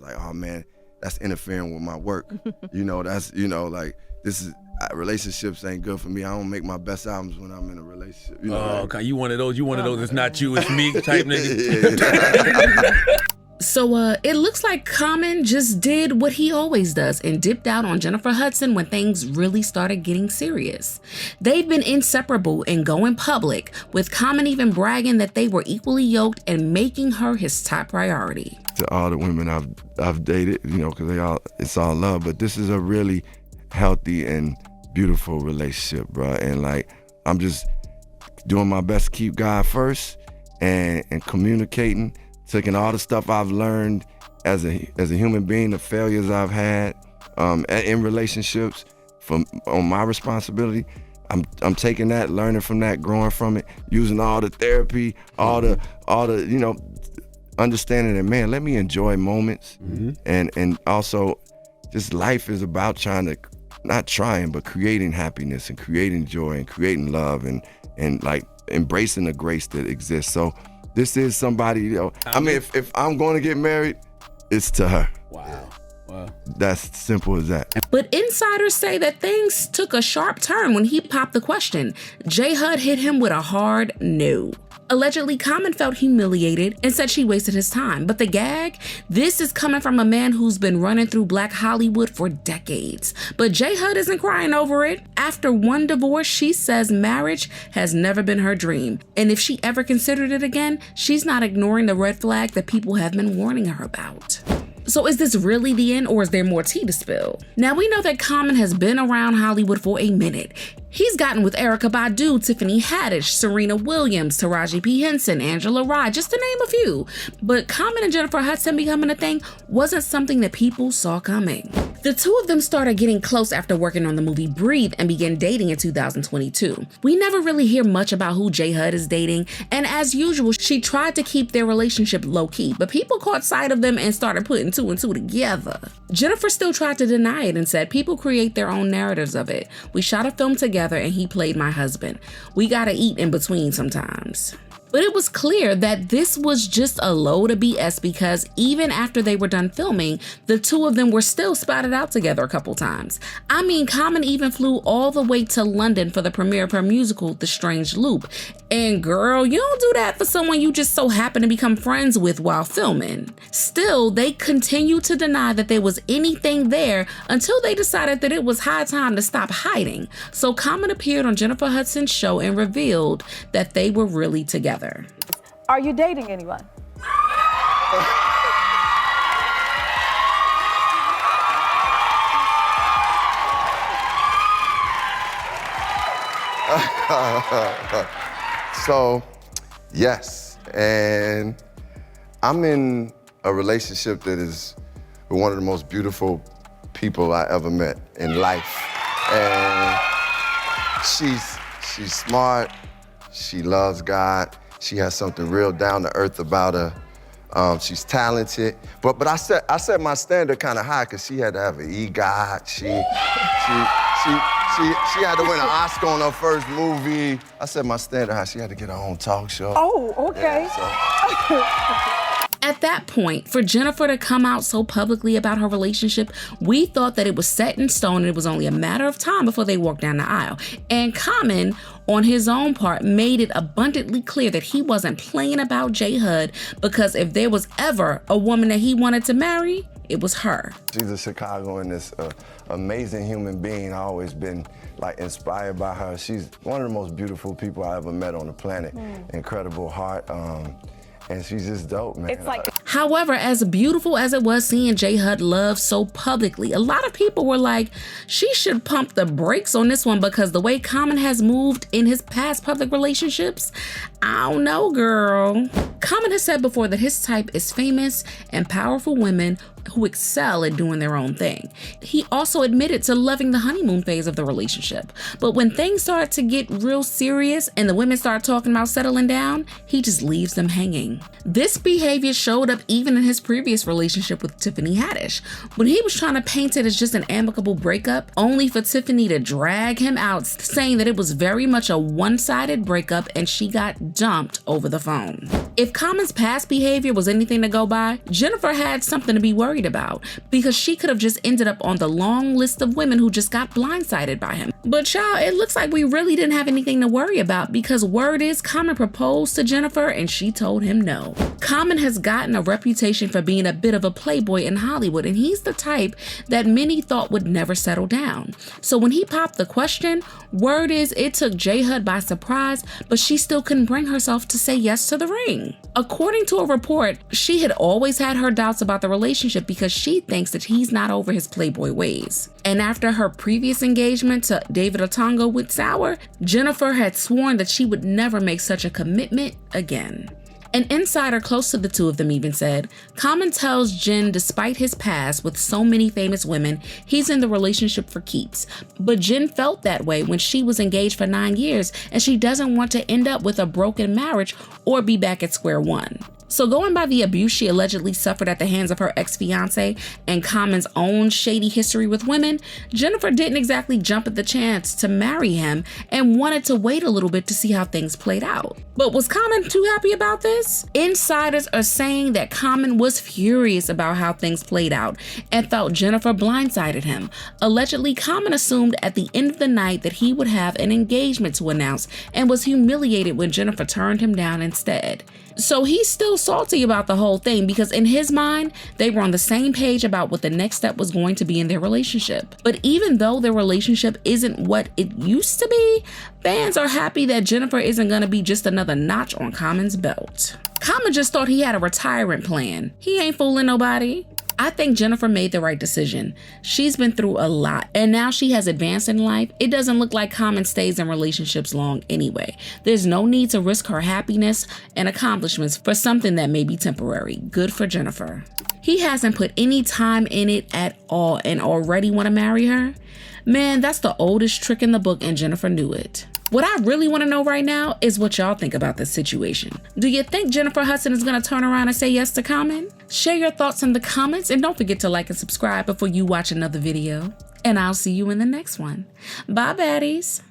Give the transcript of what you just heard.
like, oh man, that's interfering with my work. That's, like, this is, relationships ain't good for me. I don't make my best albums when I'm in a relationship. Okay, you one of those, it's not you, it's me type nigga. So it looks like Common just did what he always does and dipped out on Jennifer Hudson when things really started getting serious. They've been inseparable and going public, with Common even bragging that they were equally yoked and making her his top priority. To all the women I've dated, because it's all love, but this is a really healthy and beautiful relationship, bro. And like, I'm just doing my best to keep God first and communicating, taking all the stuff I've learned as a human being, the failures I've had in relationships, on my responsibility. I'm taking that, learning from that, growing from it, using all the therapy, all the understanding that, man, let me enjoy moments. And also just life is about creating happiness and creating joy and creating love and like embracing the grace that exists. So this is somebody, I mean, if I'm going to get married, it's to her. Wow. That's simple as that. But insiders say that things took a sharp turn when he popped the question. J. Hud hit him with a hard no. Allegedly, Common felt humiliated and said she wasted his time. But the gag? This is coming from a man who's been running through Black Hollywood for decades. But J. Hud isn't crying over it. After one divorce, she says marriage has never been her dream. And if she ever considered it again, she's not ignoring the red flag that people have been warning her about. So is this really the end, or is there more tea to spill? Now, we know that Common has been around Hollywood for a minute. He's gotten with Erykah Badu, Tiffany Haddish, Serena Williams, Taraji P. Henson, Angela Rye, just to name a few. But Common and Jennifer Hudson becoming a thing wasn't something that people saw coming. The two of them started getting close after working on the movie Breathe and began dating in 2022. We never really hear much about who J. Hud is dating, and as usual, she tried to keep their relationship low-key, but people caught sight of them and started putting two and two together. Jennifer still tried to deny it and said people create their own narratives of it. We shot a film together and he played my husband. We gotta eat in between sometimes. But it was clear that this was just a load of BS, because even after they were done filming, the two of them were still spotted out together a couple times. I mean, Common even flew all the way to London for the premiere of her musical, The Strange Loop. And girl, you don't do that for someone you just so happen to become friends with while filming. Still, they continued to deny that there was anything there until they decided that it was high time to stop hiding. So Common appeared on Jennifer Hudson's show and revealed that they were really together. Are you dating anyone? So, yes, and I'm in a relationship that is with one of the most beautiful people I ever met in life. And she's smart, she loves God, she has something real down to earth about her. She's talented, but I set my standard kind of high because she had to have an EGOT. She had to win an Oscar on her first movie. I set my standard high. She had to get her own talk show. Oh, okay. Yeah, At that point, for Jennifer to come out so publicly about her relationship, we thought that it was set in stone and it was only a matter of time before they walked down the aisle. And Common, on his own part, made it abundantly clear that he wasn't playing about J. Hud, because if there was ever a woman that he wanted to marry, it was her. She's a Chicagoan, this amazing human being. I've always been like inspired by her. She's one of the most beautiful people I ever met on the planet. Incredible heart. And she's just dope, man. It's like... However, as beautiful as it was seeing J. Hud loved so publicly, a lot of people were like, she should pump the brakes on this one, because the way Common has moved in his past public relationships, I don't know, girl. Common has said before that his type is famous and powerful women who excel at doing their own thing. He also admitted to loving the honeymoon phase of the relationship. But when things start to get real serious and the women start talking about settling down, he just leaves them hanging. ring. This behavior showed up even in his previous relationship with Tiffany Haddish, when he was trying to paint it as just an amicable breakup, only for Tiffany to drag him out, saying that it was very much a one-sided breakup and she got dumped over the phone. If Common's past behavior was anything to go by, Jennifer had something to be worried about, because she could have just ended up on the long list of women who just got blindsided by him. But y'all, it looks like we really didn't have anything to worry about, because word is Common proposed to Jennifer and she told him no. Common has gotten a reputation for being a bit of a playboy in Hollywood, and he's the type that many thought would never settle down. So when he popped the question, word is it took J. Hud by surprise, but she still couldn't bring herself to say yes to the ring. According to a report, she had always had her doubts about the relationship because she thinks that he's not over his playboy ways. And after her previous engagement to David Otunga went sour, Jennifer had sworn that she would never make such a commitment again. An insider close to the two of them even said, Common tells Jen despite his past with so many famous women, he's in the relationship for keeps. But Jen felt that way when she was engaged for 9 years, and she doesn't want to end up with a broken marriage or be back at square one. So going by the abuse she allegedly suffered at the hands of her ex-fiance and Common's own shady history with women, Jennifer didn't exactly jump at the chance to marry him and wanted to wait a little bit to see how things played out. But was Common too happy about this? Insiders are saying that Common was furious about how things played out and felt Jennifer blindsided him. Allegedly, Common assumed at the end of the night that he would have an engagement to announce and was humiliated when Jennifer turned him down instead. So he's still salty about the whole thing because in his mind, they were on the same page about what the next step was going to be in their relationship. But even though their relationship isn't what it used to be, fans are happy that Jennifer isn't going to be just another notch on Common's belt. Common just thought he had a retirement plan. He ain't fooling nobody. I think Jennifer made the right decision. She's been through a lot, and now she has advanced in life. It doesn't look like Common stays in relationships long anyway. There's no need to risk her happiness and accomplishments for something that may be temporary. Good for Jennifer. He hasn't put any time in it at all and already want to marry her? Man, that's the oldest trick in the book, and Jennifer knew it. What I really want to know right now is what y'all think about this situation. Do you think Jennifer Hudson is going to turn around and say yes to Common? Share your thoughts in the comments, and don't forget to like and subscribe before you watch another video. And I'll see you in the next one. Bye, baddies.